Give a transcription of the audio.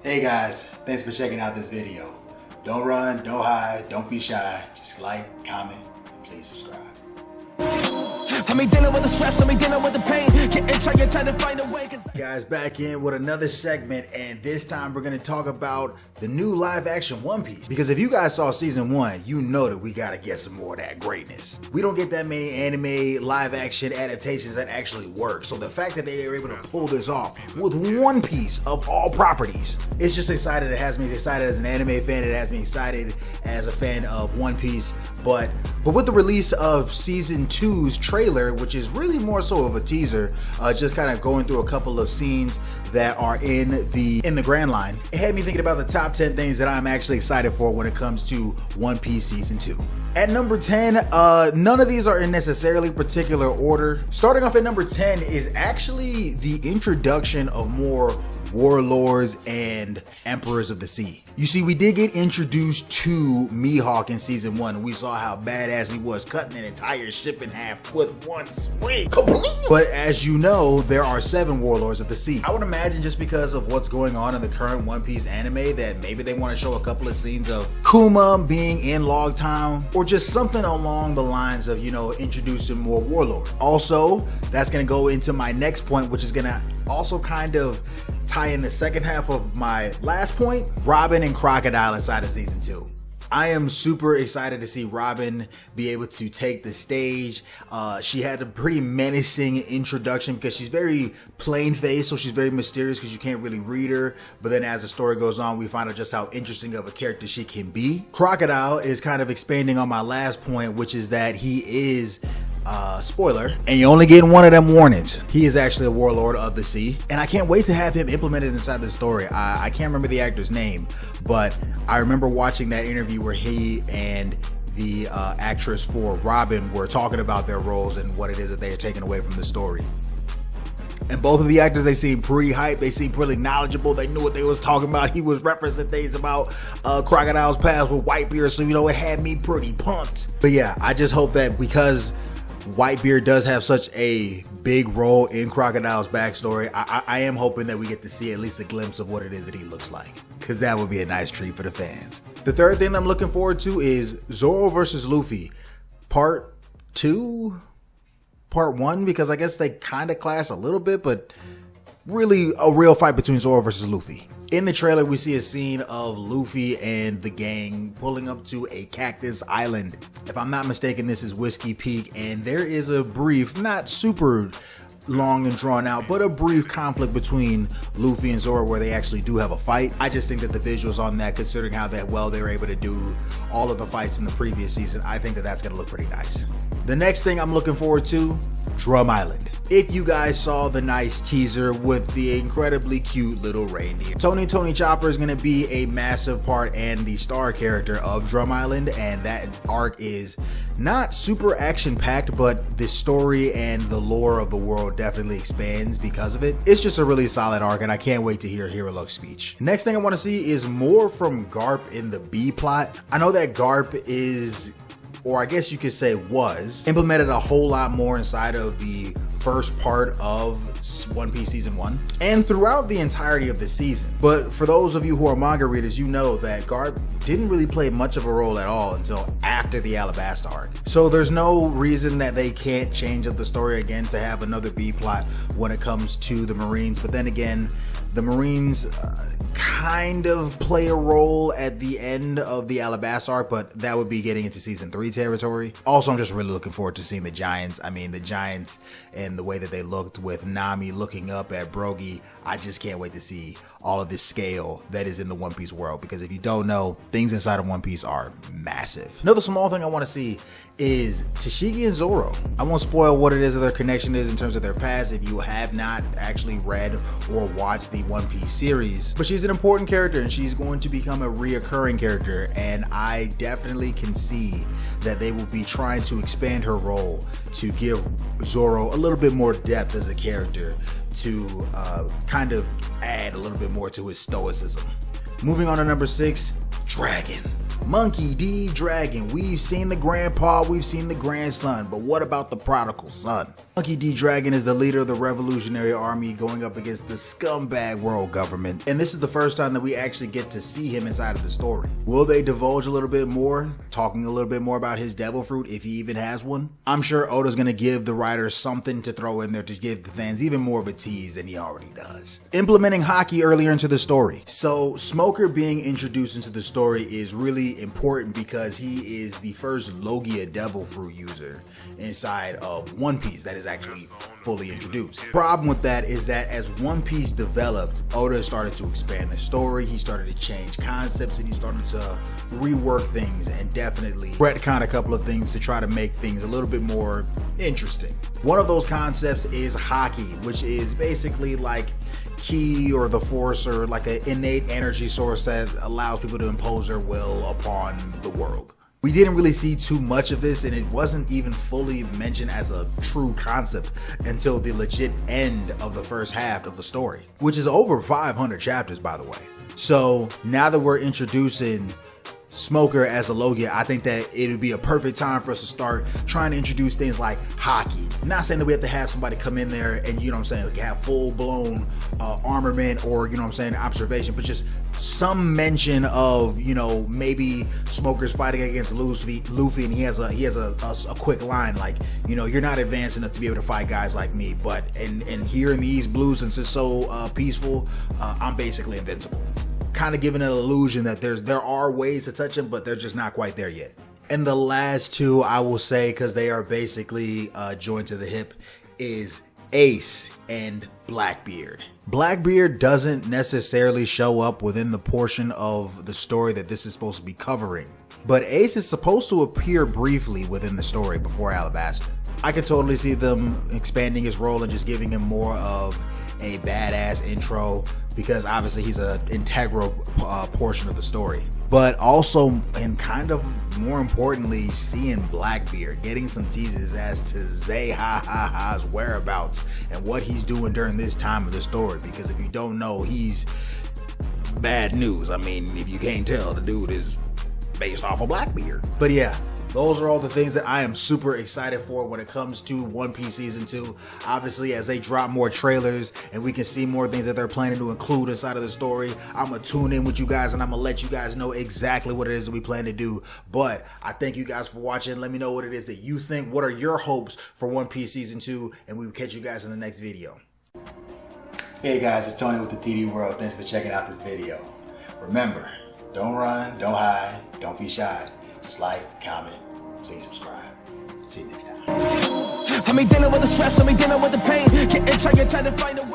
Hey guys, thanks for checking out this video. Don't run, don't hide, don't be shy. Just like, comment, and please subscribe. Let me dealing with the stress, let me dealing with the pain. Trying to find a way. Guys, back in with another segment, and this time we're gonna talk about the new live action One Piece. Because if you guys saw season 1, you know that we gotta get some more of that greatness. We don't get that many anime live action adaptations that actually work. So the fact that they are able to pull this off with One Piece of all properties, it's just excited. It has me excited as an anime fan. It has me excited as a fan of One Piece. But with the release of season 2's trailer, which is really more so of a teaser, just kind of going through a couple of scenes that are in the Grand Line, it had me thinking about the top 10 things that I'm actually excited for when it comes to One Piece season 2. At number 10, none of these are in necessarily particular order. Starting off at number 10 is actually the introduction of more warlords and emperors of the sea. You see, we did get introduced to Mihawk in season 1. We saw how badass he was, cutting an entire ship in half with one swing. But as you know, there are 7 warlords of the sea. I would imagine just because of what's going on in the current One Piece anime that maybe they want to show a couple of scenes of Kuma being in Log Town, or just something along the lines of, you know, introducing more warlords. Also, that's going to go into my next point, which is going to also kind of tie in the second half of my last point, Robin and Crocodile inside of season 2. I am super excited to see Robin be able to take the stage. She had a pretty menacing introduction because she's very plain-faced, so she's very mysterious because you can't really read her. But then as the story goes on, we find out just how interesting of a character she can be. Crocodile is kind of expanding on my last point, which is that he is spoiler, and you only get one of them warnings. He is actually a warlord of the sea, and I can't wait to have him implemented inside the story. I can't remember the actor's name, but I remember watching that interview where he and the actress for Robin were talking about their roles and what it is that they are taking away from the story. And both of the actors, they seem pretty hyped. They seem pretty knowledgeable. They knew what they was talking about. He was referencing things about Crocodile's past with Whitebeard, so you know it had me pretty pumped. But yeah, I just hope that because Whitebeard does have such a big role in Crocodile's backstory, I am hoping that we get to see at least a glimpse of what it is that he looks like, because that would be a nice treat for the fans. The third thing I'm looking forward to is Zoro versus Luffy, part 2, part 1, because I guess they kind of clash a little bit, but really a real fight between Zoro versus Luffy. In the trailer, we see a scene of Luffy and the gang pulling up to a cactus island. If I'm not mistaken, this is Whiskey Peak, and there is a brief, not super long and drawn out, but a brief conflict between Luffy and Zoro where they actually do have a fight. I just think that the visuals on that, considering how that well they were able to do all of the fights in the previous season, I think that that's going to look pretty nice. The next thing I'm looking forward to, Drum Island. If you guys saw the nice teaser with the incredibly cute little reindeer, Tony Chopper is going to be a massive part and the star character of Drum Island, and that arc is not super action-packed, but the story and the lore of the world definitely expands because of it. It's just a really solid arc, and I can't wait to hear Hero Luck's speech. Next thing I want to see is more from Garp in the B plot. I know that Garp is, or I guess you could say was, implemented a whole lot more inside of the first part of One Piece season 1 and throughout the entirety of the season. But for those of you who are manga readers, you know that Garp didn't really play much of a role at all until after the Alabasta arc. So there's no reason that they can't change up the story again to have another B plot when it comes to the Marines. But then again, the Marines kind of play a role at the end of the Alabasta arc, but that would be getting into season 3 territory. Also, I'm just really looking forward to seeing the Giants. I mean, the Giants and the way that they looked with Nami looking up at Brogy, I just can't wait to see all of this scale that is in the One Piece world, because if you don't know, things inside of One Piece are massive. Another small thing I want to see is Tashigi and Zoro. I won't spoil what it is that their connection is in terms of their past if you have not actually read or watched the One Piece series, but she's an important character and she's going to become a reoccurring character, and I definitely can see that they will be trying to expand her role to give Zoro a little bit more depth as a character, to kind of add a little bit more to his stoicism. Moving on to number 6, Dragon. Monkey D. Dragon, we've seen the grandpa, we've seen the grandson, but what about the prodigal son? Monkey D. Dragon is the leader of the Revolutionary Army going up against the scumbag world government, and this is the first time that we actually get to see him inside of the story. Will they divulge a little bit more, talking a little bit more about his devil fruit, if he even has one? I'm sure Oda's gonna give the writers something to throw in there to give the fans even more of a tease than he already does. Implementing hockey earlier into the story. So Smoker being introduced into the story is really important because he is the first Logia devil fruit user inside of One Piece that is actually fully introduced. Problem with that is that as One Piece developed, Oda started to expand the story, he started to change concepts, and he started to rework things and definitely retcon a couple of things to try to make things a little bit more interesting. One of those concepts is hockey, which is basically like ki or the force, or like an innate energy source that allows people to impose their will upon the world. We didn't really see too much of this, and it wasn't even fully mentioned as a true concept until the legit end of the first half of the story, which is over 500 chapters, by the way. So now that we're introducing Smoker as a Logia, I think that it would be a perfect time for us to start trying to introduce things like hockey. I'm not saying that we have to have somebody come in there and, you know what I'm saying, like have full-blown armament or, you know what I'm saying, observation, but just some mention of, you know, maybe Smoker's fighting against Luffy and he has a quick line like, you know, you're not advanced enough to be able to fight guys like me, but and here in the East Blue, since it's so peaceful, I'm basically invincible. Kind of giving an illusion that there are ways to touch him, but they're just not quite there yet. And the last two I will say, because they are basically joined to the hip, is Ace and Blackbeard. Blackbeard doesn't necessarily show up within the portion of the story that this is supposed to be covering, but Ace is supposed to appear briefly within the story before Alabasta. I could totally see them expanding his role and just giving him more of a badass intro, because obviously he's an integral portion of the story. But also, and kind of more importantly, seeing Blackbeard, getting some teases as to Zay-Ha-Ha-Ha's whereabouts and what he's doing during this time of the story. Because if you don't know, he's bad news. I mean, if you can't tell, the dude is based off of Blackbeard. But yeah, those are all the things that I am super excited for when it comes to One Piece Season 2. Obviously, as they drop more trailers and we can see more things that they're planning to include inside of the story, I'm going to tune in with you guys and I'm going to let you guys know exactly what it is that we plan to do. But I thank you guys for watching. Let me know what it is that you think. What are your hopes for One Piece Season 2? And we will catch you guys in the next video. Hey guys, it's Tony with the TD World. Thanks for checking out this video. Remember, don't run, don't hide, don't be shy. Just like, comment, please subscribe. See you next time. For me dealing with the stress, for me dealing with the pain, trying to find a way.